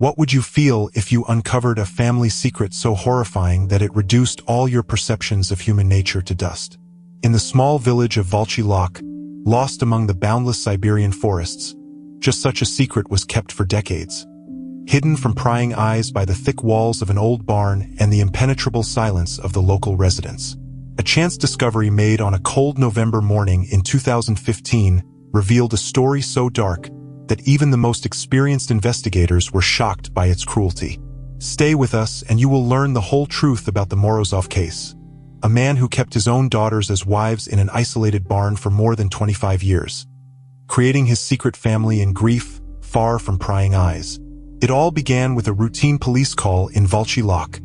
What would you feel if you uncovered a family secret so horrifying that it reduced all your perceptions of human nature to dust? In the small village of Volchy Loch, lost among the boundless Siberian forests, just such a secret was kept for decades. Hidden from prying eyes by the thick walls of an old barn and the impenetrable silence of the local residents. A chance discovery made on a cold November morning in 2015 revealed a story so dark that even the most experienced investigators were shocked by its cruelty. Stay with us and you will learn the whole truth about the Morozov case. A man who kept his own daughters as wives in an isolated barn for more than 25 years, creating his secret family in grief, far from prying eyes. It all began with a routine police call in Volchy Loch,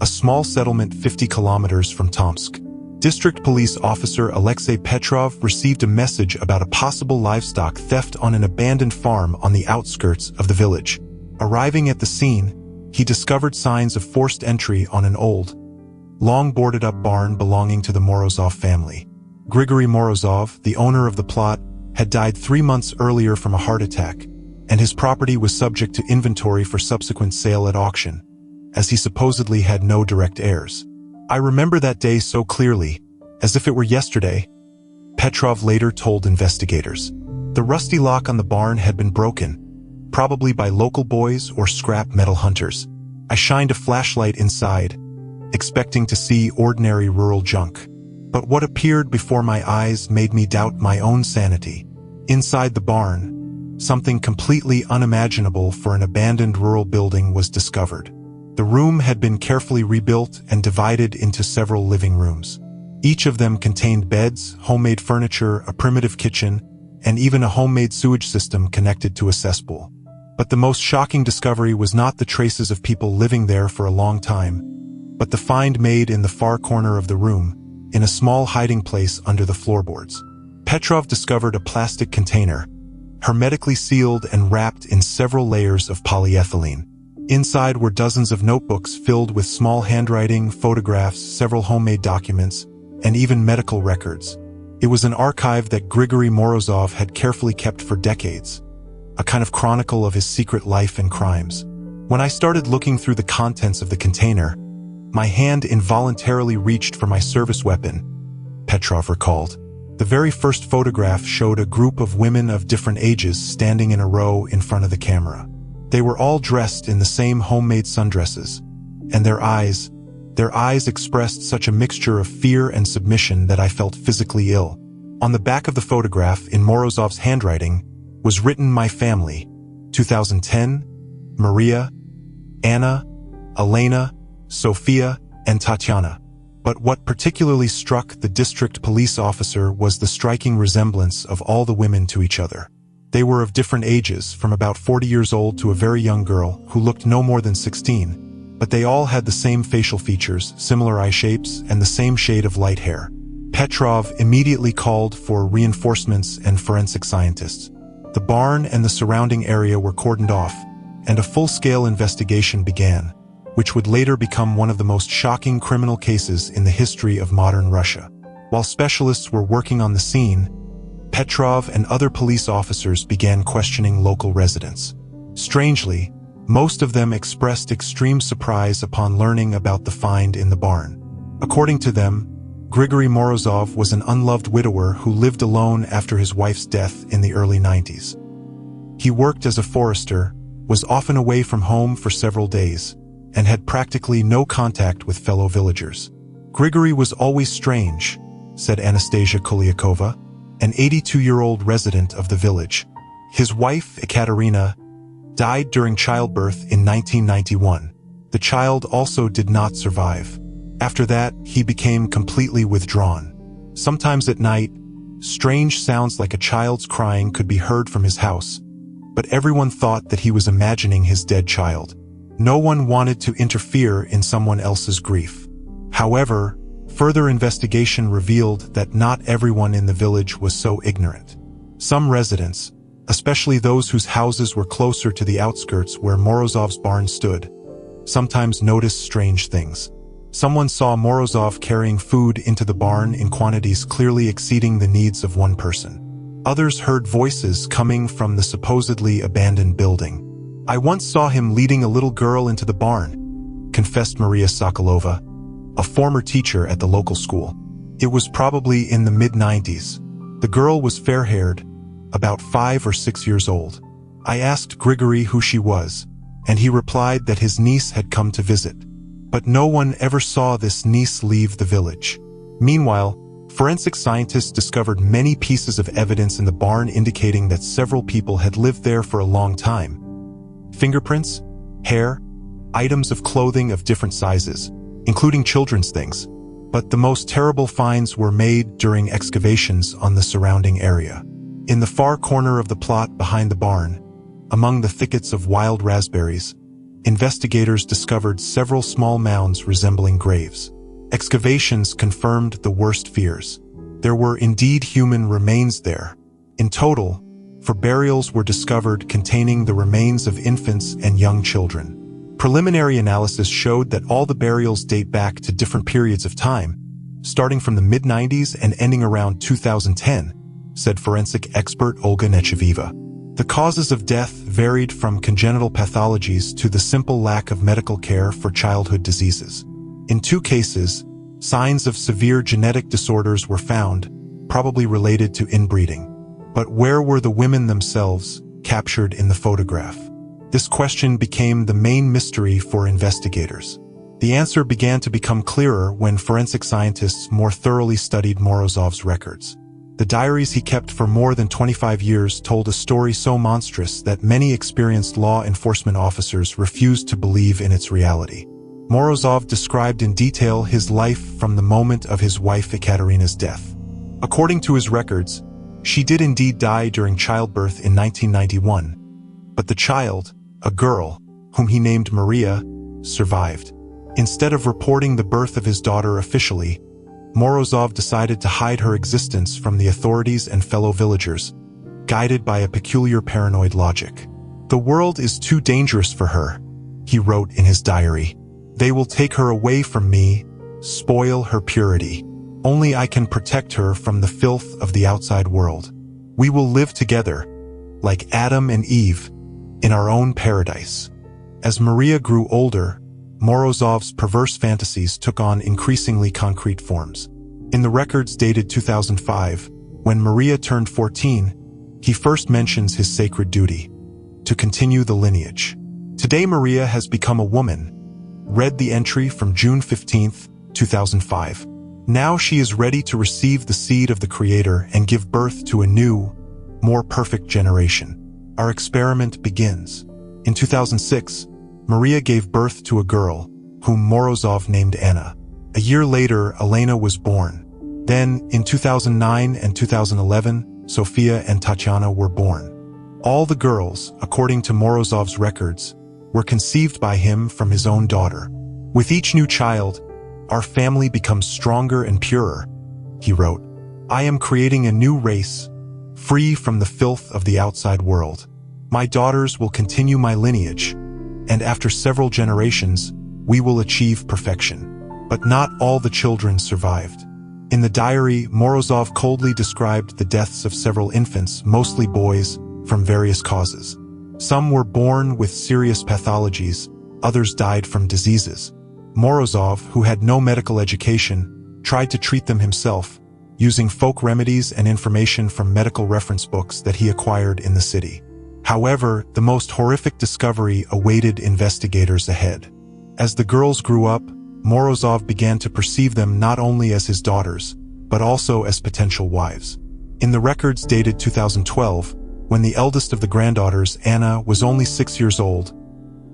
a small settlement 50 kilometers from Tomsk. District Police Officer Alexei Petrov received a message about a possible livestock theft on an abandoned farm on the outskirts of the village. Arriving at the scene, he discovered signs of forced entry on an old, long boarded-up barn belonging to the Morozov family. Grigory Morozov, the owner of the plot, had died 3 months earlier from a heart attack, and his property was subject to inventory for subsequent sale at auction, as he supposedly had no direct heirs. I remember that day so clearly, as if it were yesterday, Petrov later told investigators. The rusty lock on the barn had been broken, probably by local boys or scrap metal hunters. I shined a flashlight inside, expecting to see ordinary rural junk. But what appeared before my eyes made me doubt my own sanity. Inside the barn, something completely unimaginable for an abandoned rural building was discovered. The room had been carefully rebuilt and divided into several living rooms. Each of them contained beds, homemade furniture, a primitive kitchen, and even a homemade sewage system connected to a cesspool. But the most shocking discovery was not the traces of people living there for a long time, but the find made in the far corner of the room, in a small hiding place under the floorboards. Petrov discovered a plastic container, hermetically sealed and wrapped in several layers of polyethylene. Inside were dozens of notebooks filled with small handwriting, photographs, several homemade documents, and even medical records. It was an archive that Grigory Morozov had carefully kept for decades, a kind of chronicle of his secret life and crimes. When I started looking through the contents of the container, my hand involuntarily reached for my service weapon, Petrov recalled. The very first photograph showed a group of women of different ages standing in a row in front of the camera. They were all dressed in the same homemade sundresses, and their eyes expressed such a mixture of fear and submission that I felt physically ill. On the back of the photograph, in Morozov's handwriting, was written my family, 2010, Maria, Anna, Elena, Sophia, and Tatiana. But what particularly struck the district police officer was the striking resemblance of all the women to each other. They were of different ages, from about 40 years old to a very young girl who looked no more than 16, but they all had the same facial features, similar eye shapes, and the same shade of light hair. Petrov immediately called for reinforcements and forensic scientists. The barn and the surrounding area were cordoned off, and a full-scale investigation began, which would later become one of the most shocking criminal cases in the history of modern Russia. While specialists were working on the scene, Petrov and other police officers began questioning local residents. Strangely, most of them expressed extreme surprise upon learning about the find in the barn. According to them, Grigory Morozov was an unloved widower who lived alone after his wife's death in the early 90s. He worked as a forester, was often away from home for several days, and had practically no contact with fellow villagers. Grigory was always strange, said Anastasia Kolyakova, an 82-year-old resident of the village. His wife, Ekaterina, died during childbirth in 1991. The child also did not survive. After that, he became completely withdrawn. Sometimes at night, strange sounds like a child's crying could be heard from his house, but everyone thought that he was imagining his dead child. No one wanted to interfere in someone else's grief. However, further investigation revealed that not everyone in the village was so ignorant. Some residents, especially those whose houses were closer to the outskirts where Morozov's barn stood, sometimes noticed strange things. Someone saw Morozov carrying food into the barn in quantities clearly exceeding the needs of one person. Others heard voices coming from the supposedly abandoned building. I once saw him leading a little girl into the barn, confessed Maria Sokolova, a former teacher at the local school. It was probably in the mid-90s. The girl was fair-haired, about 5 or 6 years old. I asked Grigory who she was, and he replied that his niece had come to visit. But no one ever saw this niece leave the village. Meanwhile, forensic scientists discovered many pieces of evidence in the barn indicating that several people had lived there for a long time. Fingerprints, hair, items of clothing of different sizes, including children's things. But the most terrible finds were made during excavations on the surrounding area. In the far corner of the plot behind the barn, among the thickets of wild raspberries, investigators discovered several small mounds resembling graves. Excavations confirmed the worst fears. There were indeed human remains there. In total, 4 burials were discovered containing the remains of infants and young children. Preliminary analysis showed that all the burials date back to different periods of time, starting from the mid-90s and ending around 2010, said forensic expert Olga Nechaviva. The causes of death varied from congenital pathologies to the simple lack of medical care for childhood diseases. In 2 cases, signs of severe genetic disorders were found, probably related to inbreeding. But where were the women themselves, captured in the photograph? This question became the main mystery for investigators. The answer began to become clearer when forensic scientists more thoroughly studied Morozov's records. The diaries he kept for more than 25 years told a story so monstrous that many experienced law enforcement officers refused to believe in its reality. Morozov described in detail his life from the moment of his wife Ekaterina's death. According to his records, she did indeed die during childbirth in 1991, but the child, a girl, whom he named Maria, survived. Instead of reporting the birth of his daughter officially, Morozov decided to hide her existence from the authorities and fellow villagers, guided by a peculiar paranoid logic. "The world is too dangerous for her," he wrote in his diary. "They will take her away from me, spoil her purity. Only I can protect her from the filth of the outside world. We will live together, like Adam and Eve, in our own paradise." As Maria grew older, Morozov's perverse fantasies took on increasingly concrete forms. In the records dated 2005, when Maria turned 14, he first mentions his sacred duty, to continue the lineage. "Today Maria has become a woman," read the entry from June 15, 2005. "Now she is ready to receive the seed of the Creator and give birth to a new, more perfect generation. Our experiment begins." In 2006, Maria gave birth to a girl, whom Morozov named Anna. A year later, Elena was born. Then, in 2009 and 2011, Sofia and Tatiana were born. All the girls, according to Morozov's records, were conceived by him from his own daughter. "With each new child, our family becomes stronger and purer," he wrote. "I am creating a new race, free from the filth of the outside world. My daughters will continue my lineage, and after several generations, we will achieve perfection." But not all the children survived. In the diary, Morozov coldly described the deaths of several infants, mostly boys, from various causes. Some were born with serious pathologies, others died from diseases. Morozov, who had no medical education, tried to treat them himself, using folk remedies and information from medical reference books that he acquired in the city. However, the most horrific discovery awaited investigators ahead. As the girls grew up, Morozov began to perceive them not only as his daughters, but also as potential wives. In the records dated 2012, when the eldest of the granddaughters, Anna, was only 6 years old,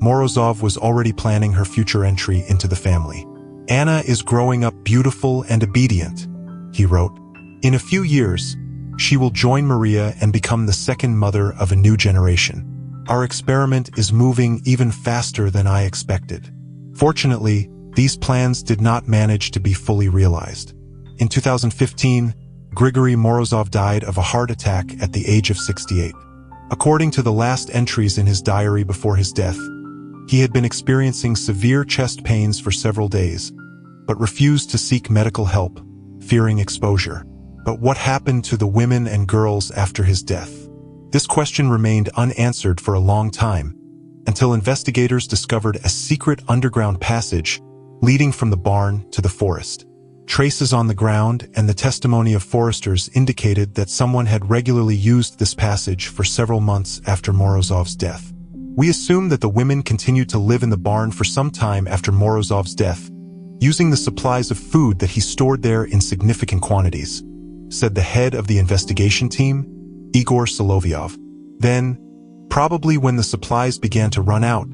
Morozov was already planning her future entry into the family. "Anna is growing up beautiful and obedient," he wrote. "In a few years, she will join Maria and become the second mother of a new generation. Our experiment is moving even faster than I expected." Fortunately, these plans did not manage to be fully realized. In 2015, Grigory Morozov died of a heart attack at the age of 68. According to the last entries in his diary before his death, he had been experiencing severe chest pains for several days, but refused to seek medical help, fearing exposure. But what happened to the women and girls after his death? This question remained unanswered for a long time, until investigators discovered a secret underground passage leading from the barn to the forest. Traces on the ground and the testimony of foresters indicated that someone had regularly used this passage for several months after Morozov's death. We assume that the women continued to live in the barn for some time after Morozov's death, using the supplies of food that he stored there in significant quantities, said the head of the investigation team, Igor Solovyov. Then, probably when the supplies began to run out,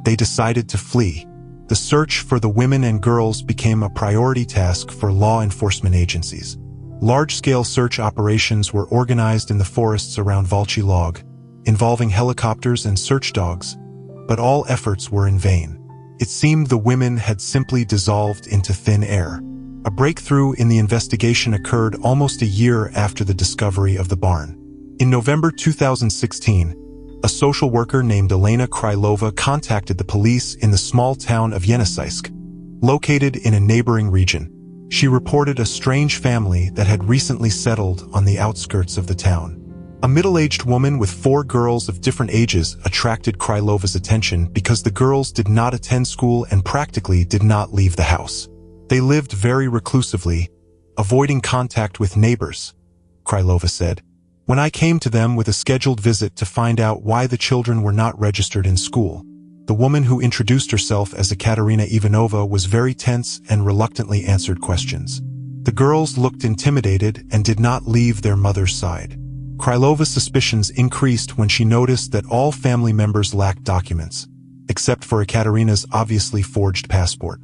they decided to flee. The search for the women and girls became a priority task for law enforcement agencies. Large-scale search operations were organized in the forests around Volchy Log, involving helicopters and search dogs, but all efforts were in vain. It seemed the women had simply dissolved into thin air. A breakthrough in the investigation occurred almost a year after the discovery of the barn. In November 2016, a social worker named Elena Krylova contacted the police in the small town of Yeniseisk, located in a neighboring region. She reported a strange family that had recently settled on the outskirts of the town. A middle-aged woman with 4 girls of different ages attracted Krylova's attention because the girls did not attend school and practically did not leave the house. They lived very reclusively, avoiding contact with neighbors, Krylova said. When I came to them with a scheduled visit to find out why the children were not registered in school, the woman who introduced herself as Ekaterina Ivanova was very tense and reluctantly answered questions. The girls looked intimidated and did not leave their mother's side. Krylova's suspicions increased when she noticed that all family members lacked documents, except for Ekaterina's obviously forged passport.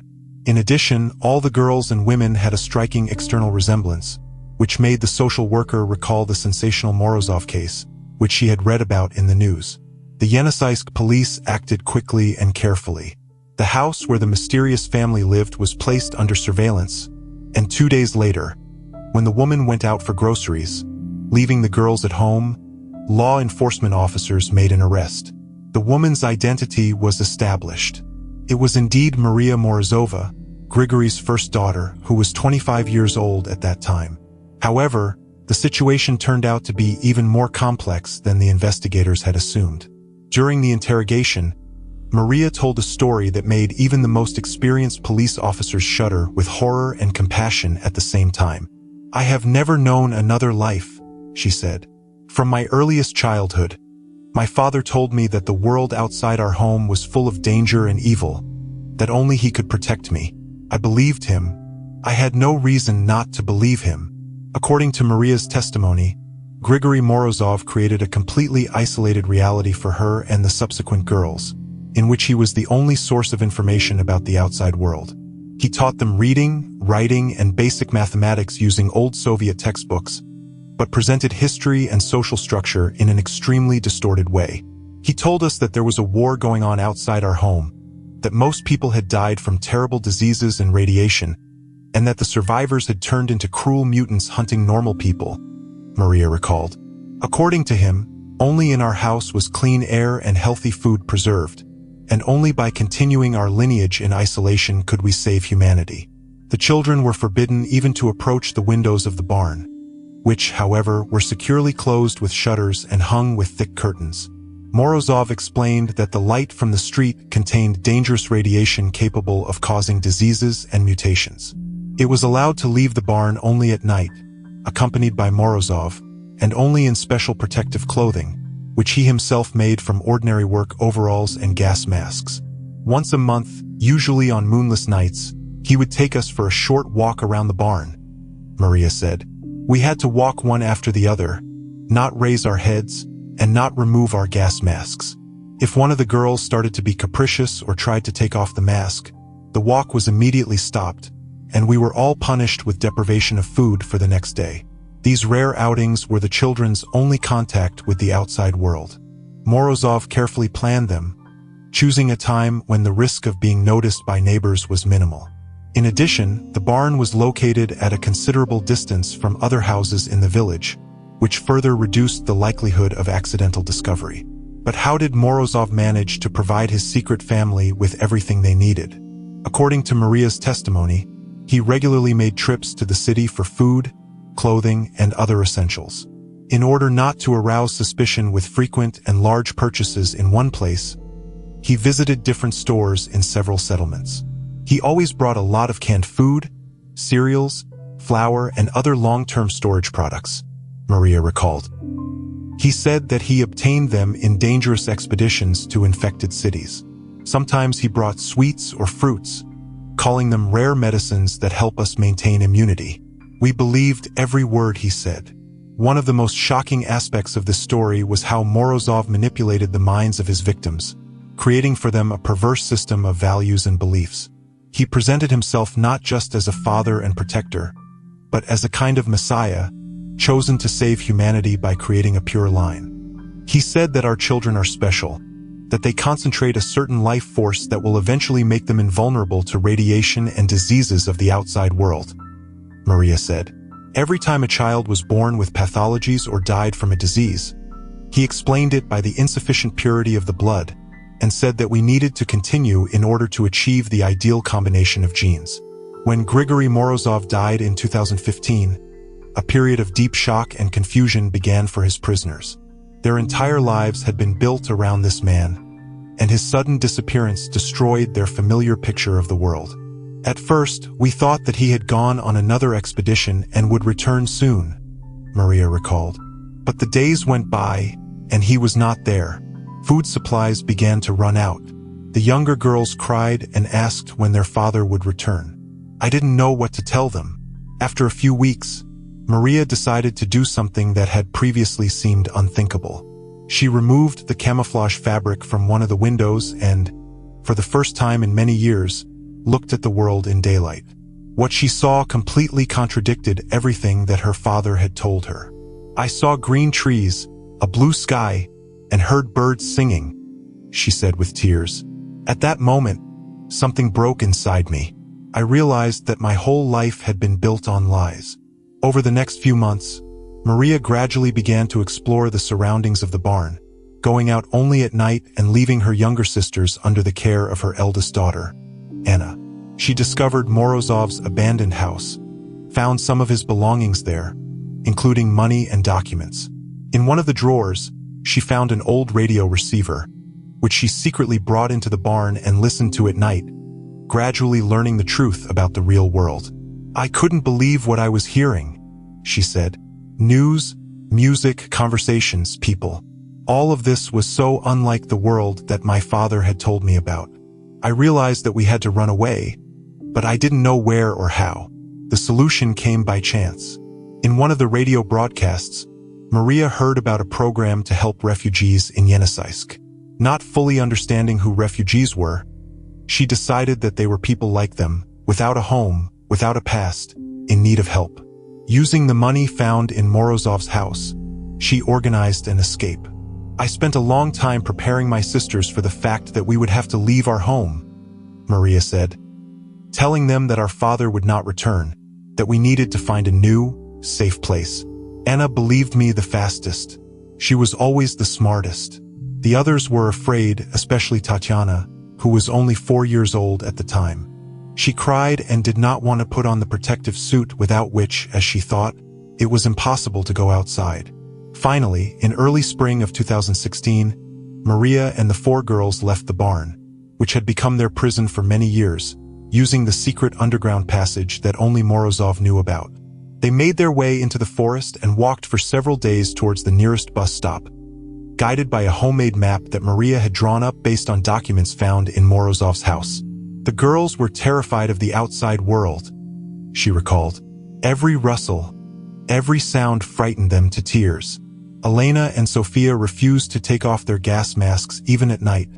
In addition, all the girls and women had a striking external resemblance, which made the social worker recall the sensational Morozov case, which she had read about in the news. The Yeniseisk police acted quickly and carefully. The house where the mysterious family lived was placed under surveillance, and 2 days later, when the woman went out for groceries, leaving the girls at home, law enforcement officers made an arrest. The woman's identity was established. It was indeed Maria Morozova, Grigory's first daughter, who was 25 years old at that time. However, the situation turned out to be even more complex than the investigators had assumed. During the interrogation, Maria told a story that made even the most experienced police officers shudder with horror and compassion at the same time. "I have never known another life," she said. "From my earliest childhood, my father told me that the world outside our home was full of danger and evil, that only he could protect me. I believed him. I had no reason not to believe him." According to Maria's testimony, Grigory Morozov created a completely isolated reality for her and the subsequent girls, in which he was the only source of information about the outside world. He taught them reading, writing, and basic mathematics using old Soviet textbooks, but presented history and social structure in an extremely distorted way. He told us that there was a war going on outside our home, that most people had died from terrible diseases and radiation, and that the survivors had turned into cruel mutants hunting normal people, Maria recalled. According to him, only in our house was clean air and healthy food preserved, and only by continuing our lineage in isolation could we save humanity. The children were forbidden even to approach the windows of the barn, which, however, were securely closed with shutters and hung with thick curtains. Morozov explained that the light from the street contained dangerous radiation capable of causing diseases and mutations. It was allowed to leave the barn only at night, accompanied by Morozov, and only in special protective clothing, which he himself made from ordinary work overalls and gas masks. Once a month, usually on moonless nights, he would take us for a short walk around the barn, Maria said. We had to walk one after the other, not raise our heads, and not remove our gas masks. If one of the girls started to be capricious or tried to take off the mask, the walk was immediately stopped, and we were all punished with deprivation of food for the next day. These rare outings were the children's only contact with the outside world. Morozov carefully planned them, choosing a time when the risk of being noticed by neighbors was minimal. In addition, the barn was located at a considerable distance from other houses in the village, which further reduced the likelihood of accidental discovery. But how did Morozov manage to provide his secret family with everything they needed? According to Maria's testimony, he regularly made trips to the city for food, clothing, and other essentials. In order not to arouse suspicion with frequent and large purchases in one place, He visited different stores in several settlements. He always brought a lot of canned food, cereals, flour, and other long-term storage products, Maria recalled. He said that he obtained them in dangerous expeditions to infected cities. Sometimes he brought sweets or fruits, calling them rare medicines that help us maintain immunity. We believed every word he said. One of the most shocking aspects of this story was how Morozov manipulated the minds of his victims, creating for them a perverse system of values and beliefs. He presented himself not just as a father and protector, but as a kind of messiah, chosen to save humanity by creating a pure line. He said that our children are special, that they concentrate a certain life force that will eventually make them invulnerable to radiation and diseases of the outside world. Maria said, every time a child was born with pathologies or died from a disease, he explained it by the insufficient purity of the blood and said that we needed to continue in order to achieve the ideal combination of genes. When Grigory Morozov died in 2015, a period of deep shock and confusion began for his prisoners. Their entire lives had been built around this man, and his sudden disappearance destroyed their familiar picture of the world. At first, we thought that he had gone on another expedition and would return soon, Maria recalled. But the days went by, and he was not there. Food supplies began to run out. The younger girls cried and asked when their father would return. I didn't know what to tell them. After a few weeks, Maria decided to do something that had previously seemed unthinkable. She removed the camouflage fabric from one of the windows and, for the first time in many years, looked at the world in daylight. What she saw completely contradicted everything that her father had told her. I saw green trees, a blue sky, and heard birds singing, she said with tears. At that moment, something broke inside me. I realized that my whole life had been built on lies. Over the next few months, Maria gradually began to explore the surroundings of the barn, going out only at night and leaving her younger sisters under the care of her eldest daughter, Anna. She discovered Morozov's abandoned house, found some of his belongings there, including money and documents. In one of the drawers, she found an old radio receiver, which she secretly brought into the barn and listened to at night, gradually learning the truth about the real world. I couldn't believe what I was hearing, she said. News, music, conversations, people. All of this was so unlike the world that my father had told me about. I realized that we had to run away, but I didn't know where or how. The solution came by chance. In one of the radio broadcasts, Maria heard about a program to help refugees in Yeniseisk. Not fully understanding who refugees were, she decided that they were people like them, without a home, without a past, in need of help. Using the money found in Morozov's house, she organized an escape. I spent a long time preparing my sisters for the fact that we would have to leave our home, Maria said, telling them that our father would not return, that we needed to find a new, safe place. Anna believed me the fastest. She was always the smartest. The others were afraid, especially Tatiana, who was only 4 years old at the time. She cried and did not want to put on the protective suit without which, as she thought, it was impossible to go outside. Finally, in early spring of 2016, Maria and the 4 girls left the barn, which had become their prison for many years, using the secret underground passage that only Morozov knew about. They made their way into the forest and walked for several days towards the nearest bus stop, guided by a homemade map that Maria had drawn up based on documents found in Morozov's house. The girls were terrified of the outside world, she recalled. Every rustle, every sound frightened them to tears. Elena and Sophia refused to take off their gas masks even at night,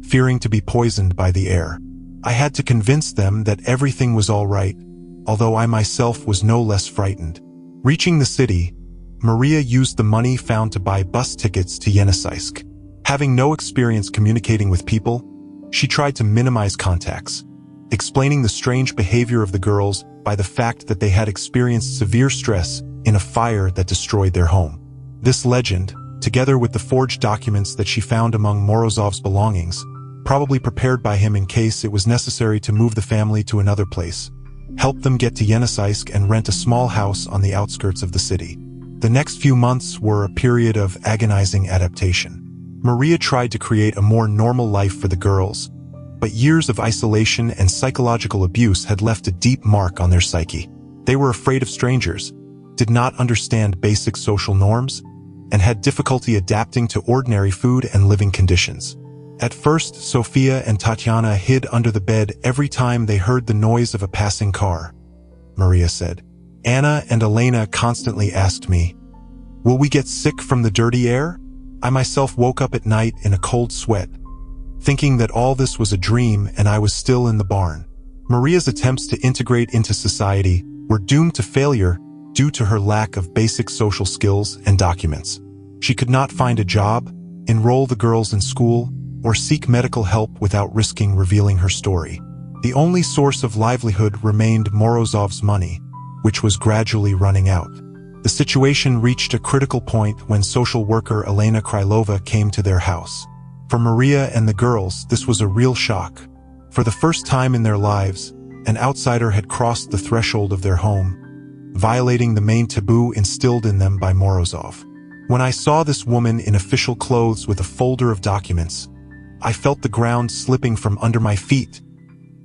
fearing to be poisoned by the air. I had to convince them that everything was all right, although I myself was no less frightened. Reaching the city, Maria used the money found to buy bus tickets to Yeniseisk. Having no experience communicating with people, she tried to minimize contacts, explaining the strange behavior of the girls by the fact that they had experienced severe stress in a fire that destroyed their home. This legend, together with the forged documents that she found among Morozov's belongings, probably prepared by him in case it was necessary to move the family to another place, helped them get to Yeniseisk and rent a small house on the outskirts of the city. The next few months were a period of agonizing adaptation. Maria tried to create a more normal life for the girls, but years of isolation and psychological abuse had left a deep mark on their psyche. They were afraid of strangers, did not understand basic social norms, and had difficulty adapting to ordinary food and living conditions. At first, Sofia and Tatiana hid under the bed every time they heard the noise of a passing car, Maria said. Anna and Elena constantly asked me, "Will we get sick from the dirty air?" I myself woke up at night in a cold sweat, thinking that all this was a dream and I was still in the barn. Maria's attempts to integrate into society were doomed to failure due to her lack of basic social skills and documents. She could not find a job, enroll the girls in school, or seek medical help without risking revealing her story. The only source of livelihood remained Morozov's money, which was gradually running out. The situation reached a critical point when social worker Elena Krylova came to their house. For Maria and the girls, this was a real shock. For the first time in their lives, an outsider had crossed the threshold of their home, violating the main taboo instilled in them by Morozov. When I saw this woman in official clothes with a folder of documents, I felt the ground slipping from under my feet,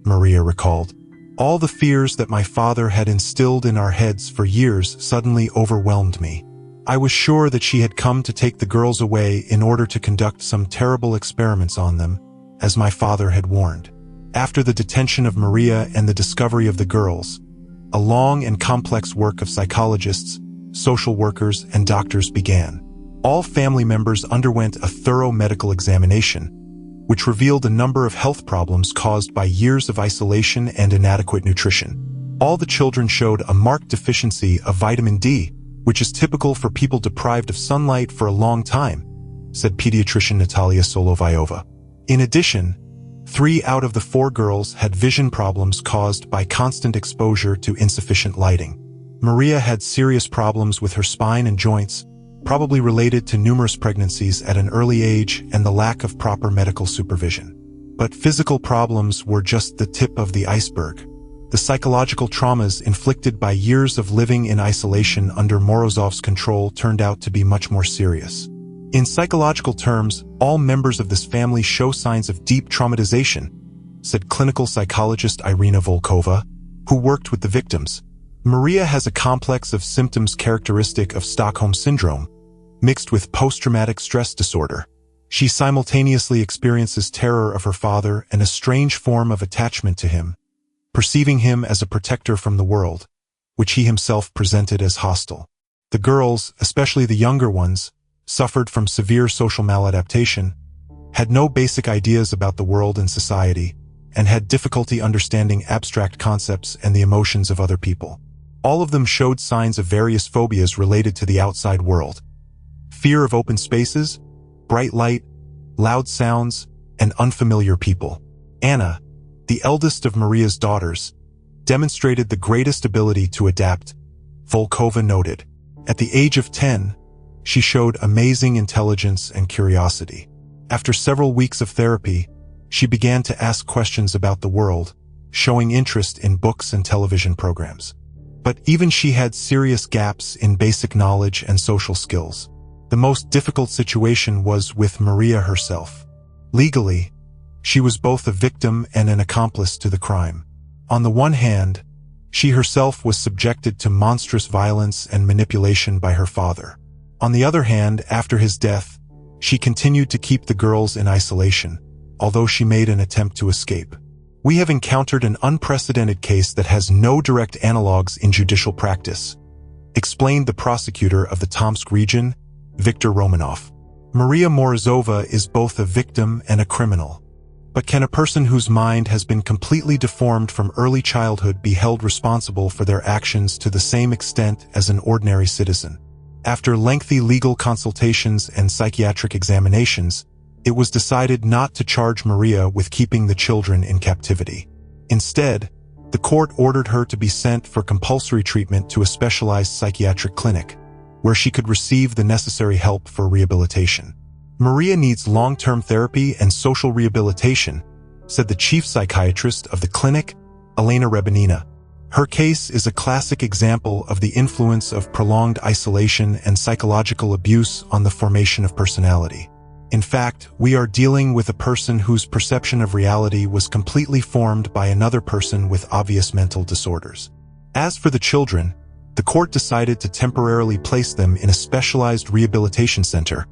Maria recalled. All the fears that my father had instilled in our heads for years suddenly overwhelmed me. I was sure that she had come to take the girls away in order to conduct some terrible experiments on them, as my father had warned. After the detention of Maria and the discovery of the girls, a long and complex work of psychologists, social workers, and doctors began. All family members underwent a thorough medical examination, which revealed a number of health problems caused by years of isolation and inadequate nutrition. All the children showed a marked deficiency of vitamin D, which is typical for people deprived of sunlight for a long time, said pediatrician Natalia Solovayova. In addition, 3 out of the 4 girls had vision problems caused by constant exposure to insufficient lighting. Maria had serious problems with her spine and joints, probably related to numerous pregnancies at an early age and the lack of proper medical supervision. But physical problems were just the tip of the iceberg. The psychological traumas inflicted by years of living in isolation under Morozov's control turned out to be much more serious. In psychological terms, all members of this family show signs of deep traumatization, said clinical psychologist Irina Volkova, who worked with the victims. Maria has a complex of symptoms characteristic of Stockholm Syndrome, mixed with post-traumatic stress disorder. She simultaneously experiences terror of her father and a strange form of attachment to him, perceiving him as a protector from the world, which he himself presented as hostile. The girls, especially the younger ones, suffered from severe social maladaptation, had no basic ideas about the world and society, and had difficulty understanding abstract concepts and the emotions of other people. All of them showed signs of various phobias related to the outside world. Fear of open spaces, bright light, loud sounds, and unfamiliar people. Anna, the eldest of Maria's daughters, demonstrated the greatest ability to adapt, Volkova noted. At the age of 10, she showed amazing intelligence and curiosity. After several weeks of therapy, she began to ask questions about the world, showing interest in books and television programs. But even she had serious gaps in basic knowledge and social skills. The most difficult situation was with Maria herself. Legally, she was both a victim and an accomplice to the crime. On the one hand, she herself was subjected to monstrous violence and manipulation by her father. On the other hand, after his death, she continued to keep the girls in isolation, although she made an attempt to escape. We have encountered an unprecedented case that has no direct analogs in judicial practice, explained the prosecutor of the Tomsk region, Viktor Romanov. Maria Morozova is both a victim and a criminal. But can a person whose mind has been completely deformed from early childhood be held responsible for their actions to the same extent as an ordinary citizen? After lengthy legal consultations and psychiatric examinations, it was decided not to charge Maria with keeping the children in captivity. Instead, the court ordered her to be sent for compulsory treatment to a specialized psychiatric clinic, where she could receive the necessary help for rehabilitation. Maria needs long-term therapy and social rehabilitation, said the chief psychiatrist of the clinic, Elena Rebanina. Her case is a classic example of the influence of prolonged isolation and psychological abuse on the formation of personality. In fact, we are dealing with a person whose perception of reality was completely formed by another person with obvious mental disorders. As for the children, the court decided to temporarily place them in a specialized rehabilitation center,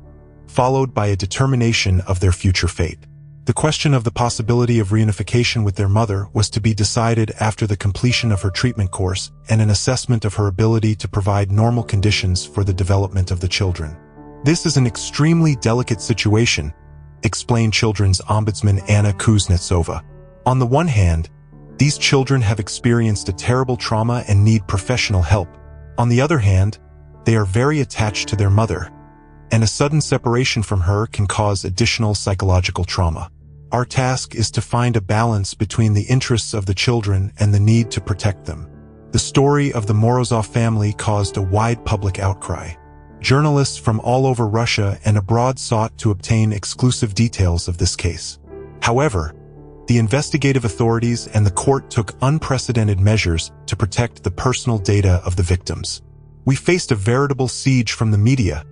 followed by a determination of their future fate. The question of the possibility of reunification with their mother was to be decided after the completion of her treatment course and an assessment of her ability to provide normal conditions for the development of the children. This is an extremely delicate situation, explained Children's Ombudsman Anna Kuznetsova. On the one hand, these children have experienced a terrible trauma and need professional help. On the other hand, they are very attached to their mother, and a sudden separation from her can cause additional psychological trauma. Our task is to find a balance between the interests of the children and the need to protect them. The story of the Morozov family caused a wide public outcry. Journalists from all over Russia and abroad sought to obtain exclusive details of this case. However, the investigative authorities and the court took unprecedented measures to protect the personal data of the victims. "We faced a veritable siege from the media,"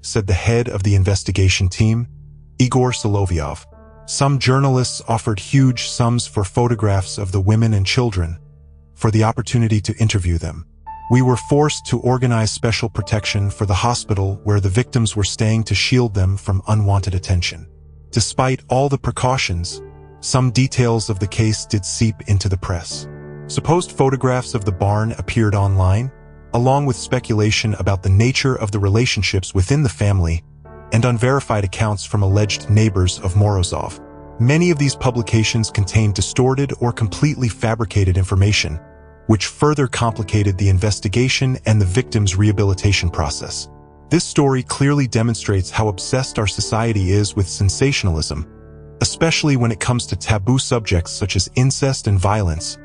said the head of the investigation team, Igor Solovyov. "Some journalists offered huge sums for photographs of the women and children, for the opportunity to interview them. We were forced to organize special protection for the hospital where the victims were staying to shield them from unwanted attention. Despite all the precautions, some details of the case did seep into the press. Supposed photographs of the barn appeared online, along with speculation about the nature of the relationships within the family and unverified accounts from alleged neighbors of Morozov. Many of these publications contained distorted or completely fabricated information, which further complicated the investigation and the victim's rehabilitation process. This story clearly demonstrates how obsessed our society is with sensationalism, especially when it comes to taboo subjects such as incest and violence,"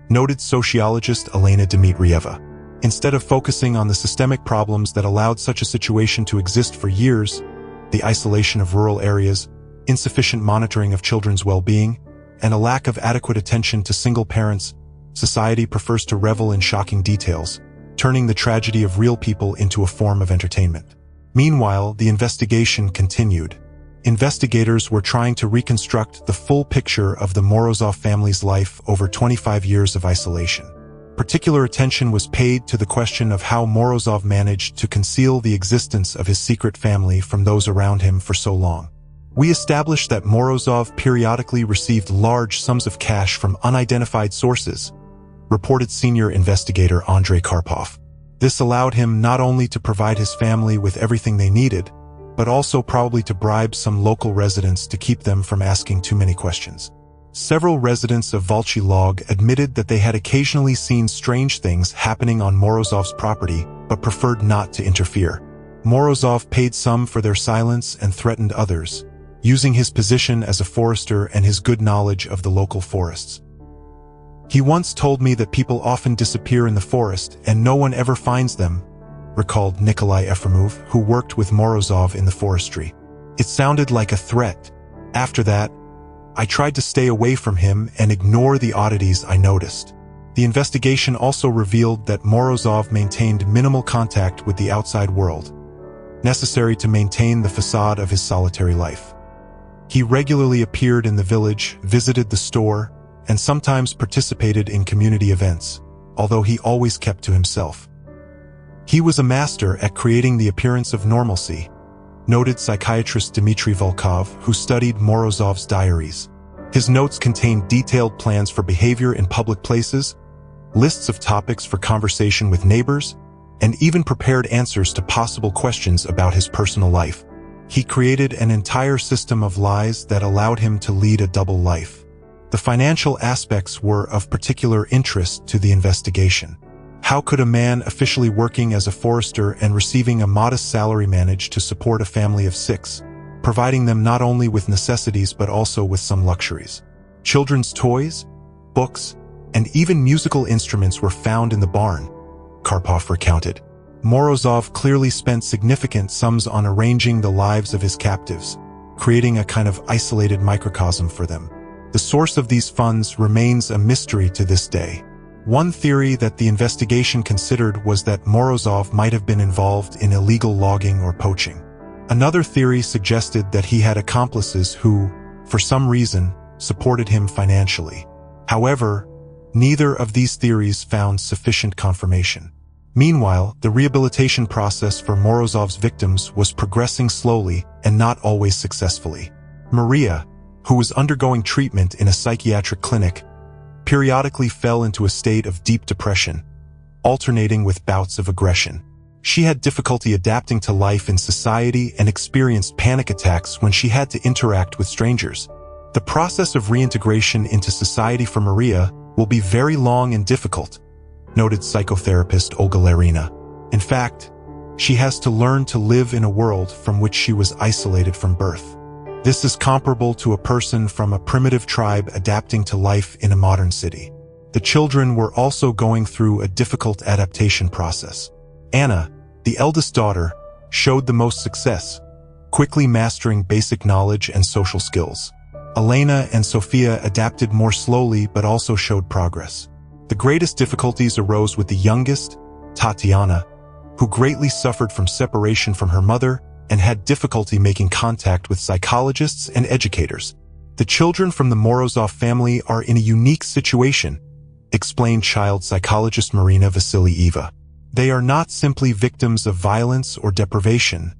noted sociologist Elena Dmitrieva. Instead of focusing on the systemic problems that allowed such a situation to exist for years, the isolation of rural areas, insufficient monitoring of children's well-being, and a lack of adequate attention to single parents, society prefers to revel in shocking details, turning the tragedy of real people into a form of entertainment. Meanwhile, the investigation continued. Investigators were trying to reconstruct the full picture of the Morozov family's life over 25 years of isolation. Particular attention was paid to the question of how Morozov managed to conceal the existence of his secret family from those around him for so long. "We established that Morozov periodically received large sums of cash from unidentified sources," reported senior investigator Andrei Karpov. "This allowed him not only to provide his family with everything they needed, but also probably to bribe some local residents to keep them from asking too many questions." Several residents of Volchy Log admitted that they had occasionally seen strange things happening on Morozov's property, but preferred not to interfere. Morozov paid some for their silence and threatened others, using his position as a forester and his good knowledge of the local forests. "He once told me that people often disappear in the forest and no one ever finds them," recalled Nikolai Efremov, who worked with Morozov in the forestry. "It sounded like a threat. After that, I tried to stay away from him and ignore the oddities I noticed." The investigation also revealed that Morozov maintained minimal contact with the outside world, necessary to maintain the facade of his solitary life. He regularly appeared in the village, visited the store, and sometimes participated in community events, although he always kept to himself. He was a master at creating the appearance of normalcy, noted psychiatrist Dmitry Volkov, who studied Morozov's diaries. His notes contained detailed plans for behavior in public places, lists of topics for conversation with neighbors, and even prepared answers to possible questions about his personal life. He created an entire system of lies that allowed him to lead a double life. The financial aspects were of particular interest to the investigation. How could a man officially working as a forester and receiving a modest salary manage to support a family of 6, providing them not only with necessities but also with some luxuries? Children's toys, books, and even musical instruments were found in the barn, Karpov recounted. Morozov clearly spent significant sums on arranging the lives of his captives, creating a kind of isolated microcosm for them. The source of these funds remains a mystery to this day. One theory that the investigation considered was that Morozov might have been involved in illegal logging or poaching. Another theory suggested that he had accomplices who, for some reason, supported him financially. However, neither of these theories found sufficient confirmation. Meanwhile, the rehabilitation process for Morozov's victims was progressing slowly and not always successfully. Maria, who was undergoing treatment in a psychiatric clinic, periodically fell into a state of deep depression, alternating with bouts of aggression. She had difficulty adapting to life in society and experienced panic attacks when she had to interact with strangers. The process of reintegration into society for Maria will be very long and difficult, noted psychotherapist Olga Larina. In fact, she has to learn to live in a world from which she was isolated from birth. This is comparable to a person from a primitive tribe adapting to life in a modern city. The children were also going through a difficult adaptation process. Anna, the eldest daughter, showed the most success, quickly mastering basic knowledge and social skills. Elena and Sophia adapted more slowly but also showed progress. The greatest difficulties arose with the youngest, Tatiana, who greatly suffered from separation from her mother and had difficulty making contact with psychologists and educators. The children from the Morozov family are in a unique situation, explained child psychologist Marina Vasilieva. They are not simply victims of violence or deprivation,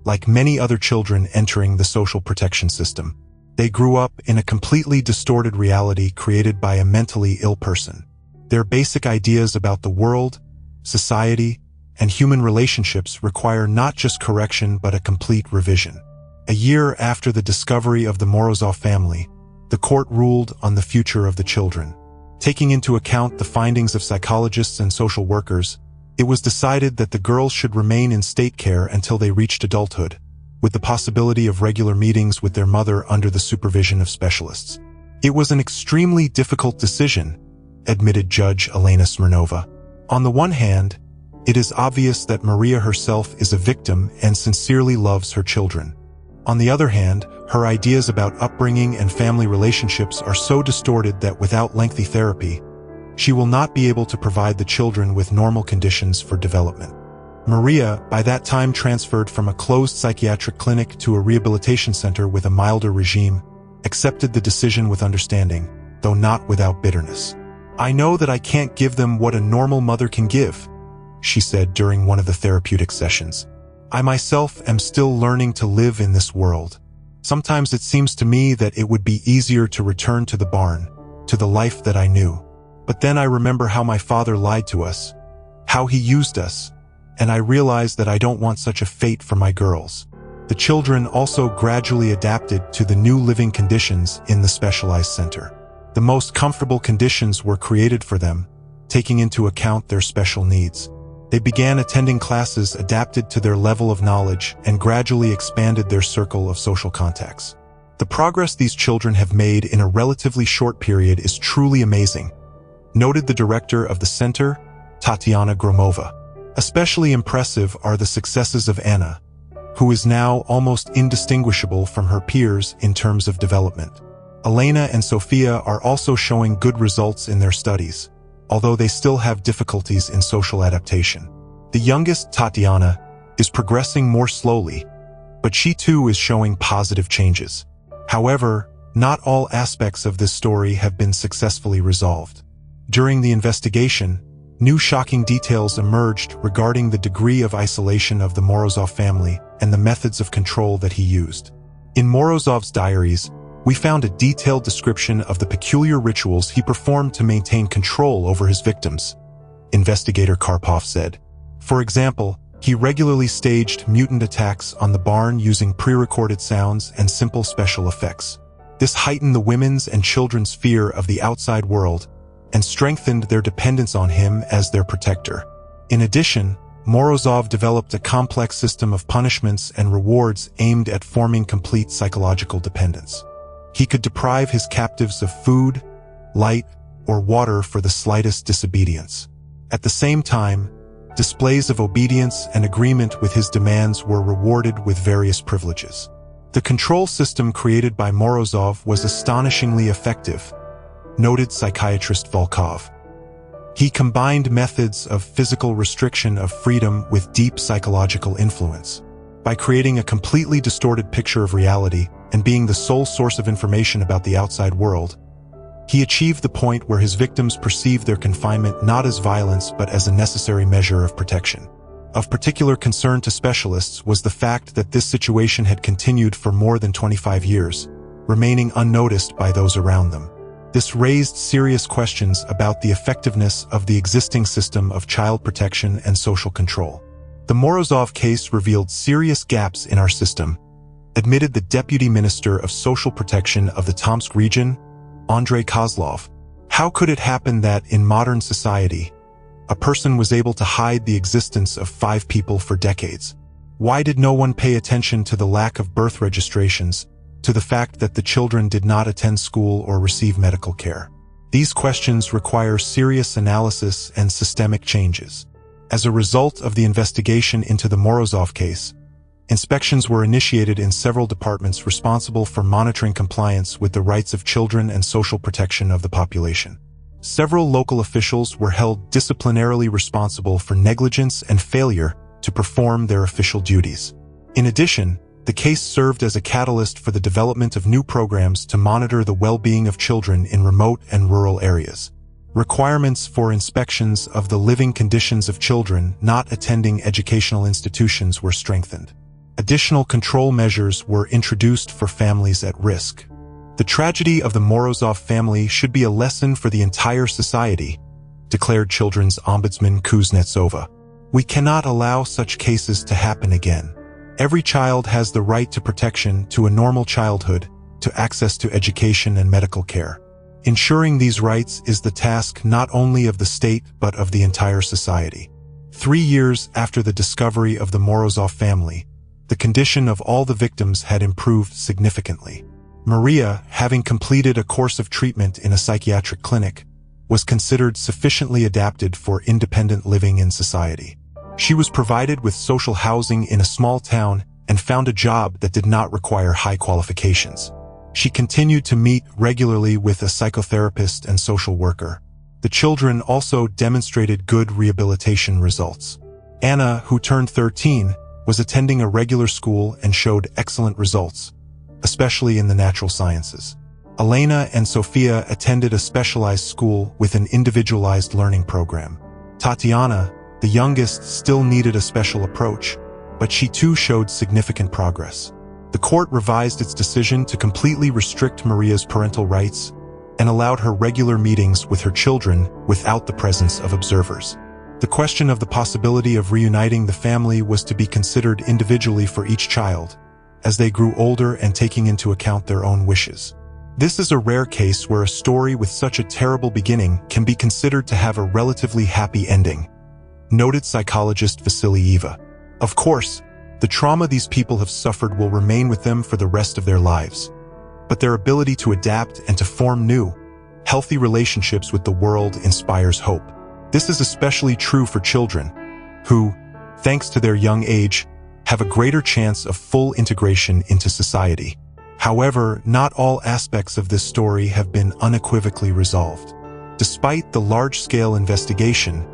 like many other children entering the social protection system. They grew up in a completely distorted reality created by a mentally ill person. Their basic ideas about the world, society, and human relationships require not just correction but a complete revision. A year after the discovery of the Morozov family, the court ruled on the future of the children. Taking into account the findings of psychologists and social workers, it was decided that the girls should remain in state care until they reached adulthood, with the possibility of regular meetings with their mother under the supervision of specialists. It was an extremely difficult decision, admitted Judge Elena Smirnova. On the one hand, it is obvious that Maria herself is a victim and sincerely loves her children. On the other hand, her ideas about upbringing and family relationships are so distorted that without lengthy therapy, she will not be able to provide the children with normal conditions for development. Maria, by that time transferred from a closed psychiatric clinic to a rehabilitation center with a milder regime, accepted the decision with understanding, though not without bitterness. "I know that I can't give them what a normal mother can give," she said during one of the therapeutic sessions. "I myself am still learning to live in this world. Sometimes it seems to me that it would be easier to return to the barn, to the life that I knew. But then I remember how my father lied to us, how he used us, and I realize that I don't want such a fate for my girls." The children also gradually adapted to the new living conditions in the specialized center. The most comfortable conditions were created for them, taking into account their special needs. They began attending classes adapted to their level of knowledge and gradually expanded their circle of social contacts. The progress these children have made in a relatively short period is truly amazing, noted the director of the center, Tatiana Gromova. Especially impressive are the successes of Anna, who is now almost indistinguishable from her peers in terms of development. Elena and Sophia are also showing good results in their studies, although they still have difficulties in social adaptation. The youngest, Tatiana, is progressing more slowly, but she too is showing positive changes. However, not all aspects of this story have been successfully resolved. During the investigation, new shocking details emerged regarding the degree of isolation of the Morozov family and the methods of control that he used. In Morozov's diaries, we found a detailed description of the peculiar rituals he performed to maintain control over his victims, investigator Karpov said. For example, he regularly staged mutant attacks on the barn using pre-recorded sounds and simple special effects. This heightened the women's and children's fear of the outside world and strengthened their dependence on him as their protector. In addition, Morozov developed a complex system of punishments and rewards aimed at forming complete psychological dependence. He could deprive his captives of food, light, or water for the slightest disobedience. At the same time, displays of obedience and agreement with his demands were rewarded with various privileges. The control system created by Morozov was astonishingly effective, noted psychiatrist Volkov. He combined methods of physical restriction of freedom with deep psychological influence. By creating a completely distorted picture of reality and being the sole source of information about the outside world, he achieved the point where his victims perceived their confinement not as violence but as a necessary measure of protection. Of particular concern to specialists was the fact that this situation had continued for more than 25 years, remaining unnoticed by those around them. This raised serious questions about the effectiveness of the existing system of child protection and social control. The Morozov case revealed serious gaps in our system, admitted the Deputy Minister of Social Protection of the Tomsk region, Andrei Kozlov. How could it happen that, in modern society, a person was able to hide the existence of 5 people for decades? Why did no one pay attention to the lack of birth registrations, to the fact that the children did not attend school or receive medical care? These questions require serious analysis and systemic changes. As a result of the investigation into the Morozov case, inspections were initiated in several departments responsible for monitoring compliance with the rights of children and social protection of the population. Several local officials were held disciplinarily responsible for negligence and failure to perform their official duties. In addition, the case served as a catalyst for the development of new programs to monitor the well-being of children in remote and rural areas. Requirements for inspections of the living conditions of children not attending educational institutions were strengthened. Additional control measures were introduced for families at risk. The tragedy of the Morozov family should be a lesson for the entire society, declared Children's Ombudsman Kuznetsova. We cannot allow such cases to happen again. Every child has the right to protection, to a normal childhood, to access to education and medical care. Ensuring these rights is the task not only of the state but of the entire society. 3 years after the discovery of the Morozov family, the condition of all the victims had improved significantly. Maria, having completed a course of treatment in a psychiatric clinic, was considered sufficiently adapted for independent living in society. She was provided with social housing in a small town and found a job that did not require high qualifications. She continued to meet regularly with a psychotherapist and social worker. The children also demonstrated good rehabilitation results. Anna, who turned 13, was attending a regular school and showed excellent results, especially in the natural sciences. Elena and Sophia attended a specialized school with an individualized learning program. Tatiana, the youngest, still needed a special approach, but she too showed significant progress. The court revised its decision to completely restrict Maria's parental rights and allowed her regular meetings with her children without the presence of observers. The question of the possibility of reuniting the family was to be considered individually for each child, as they grew older and taking into account their own wishes. This is a rare case where a story with such a terrible beginning can be considered to have a relatively happy ending, noted psychologist Vasily Eva. Of course, the trauma these people have suffered will remain with them for the rest of their lives, but their ability to adapt and to form new, healthy relationships with the world inspires hope. This is especially true for children, who, thanks to their young age, have a greater chance of full integration into society. However, not all aspects of this story have been unequivocally resolved. Despite the large-scale investigation,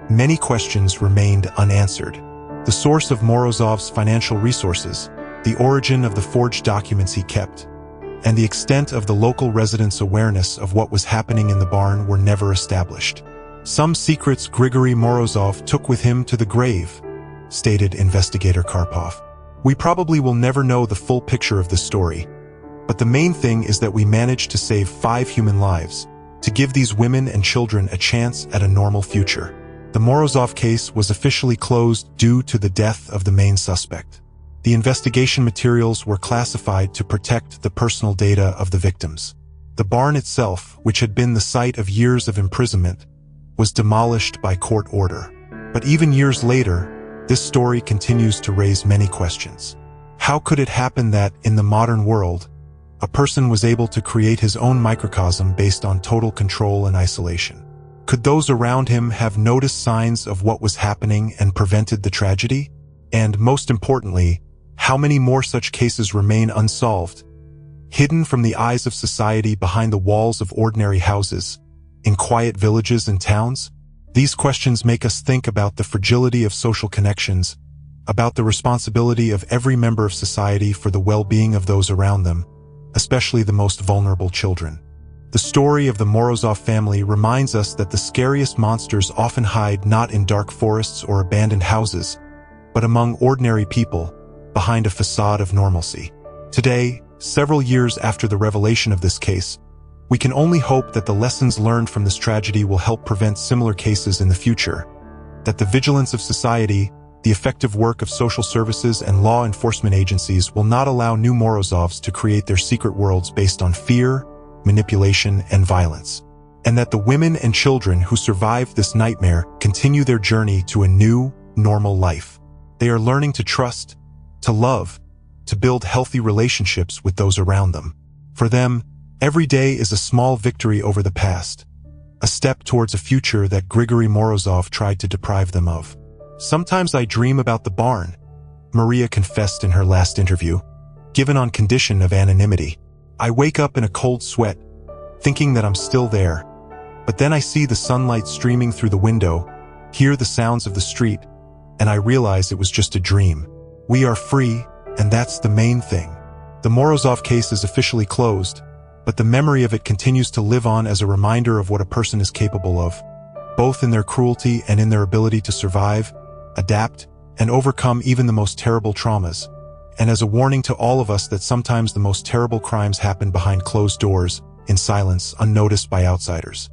many questions remained unanswered. The source of Morozov's financial resources, the origin of the forged documents he kept, and the extent of the local residents' awareness of what was happening in the barn were never established. Some secrets Grigory Morozov took with him to the grave, stated investigator Karpov. We probably will never know the full picture of this story, but the main thing is that we managed to save 5 human lives, to give these women and children a chance at a normal future. The Morozov case was officially closed due to the death of the main suspect. The investigation materials were classified to protect the personal data of the victims. The barn itself, which had been the site of years of imprisonment, was demolished by court order. But even years later, this story continues to raise many questions. How could it happen that, in the modern world, a person was able to create his own microcosm based on total control and isolation? Could those around him have noticed signs of what was happening and prevented the tragedy? And most importantly, how many more such cases remain unsolved, hidden from the eyes of society behind the walls of ordinary houses, in quiet villages and towns? These questions make us think about the fragility of social connections, about the responsibility of every member of society for the well-being of those around them, especially the most vulnerable children. The story of the Morozov family reminds us that the scariest monsters often hide not in dark forests or abandoned houses, but among ordinary people, behind a facade of normalcy. Today, several years after the revelation of this case, we can only hope that the lessons learned from this tragedy will help prevent similar cases in the future, that the vigilance of society, the effective work of social services and law enforcement agencies will not allow new Morozovs to create their secret worlds based on fear, manipulation, and violence, and that the women and children who survived this nightmare continue their journey to a new, normal life. They are learning to trust, to love, to build healthy relationships with those around them. For them, every day is a small victory over the past, a step towards a future that Grigory Morozov tried to deprive them of. "Sometimes I dream about the barn," Maria confessed in her last interview, given on condition of anonymity. "I wake up in a cold sweat, thinking that I'm still there. But then I see the sunlight streaming through the window, hear the sounds of the street, and I realize it was just a dream. We are free, and that's the main thing." The Morozov case is officially closed, but the memory of it continues to live on as a reminder of what a person is capable of, both in their cruelty and in their ability to survive, adapt, and overcome even the most terrible traumas, and as a warning to all of us that sometimes the most terrible crimes happen behind closed doors, in silence, unnoticed by outsiders.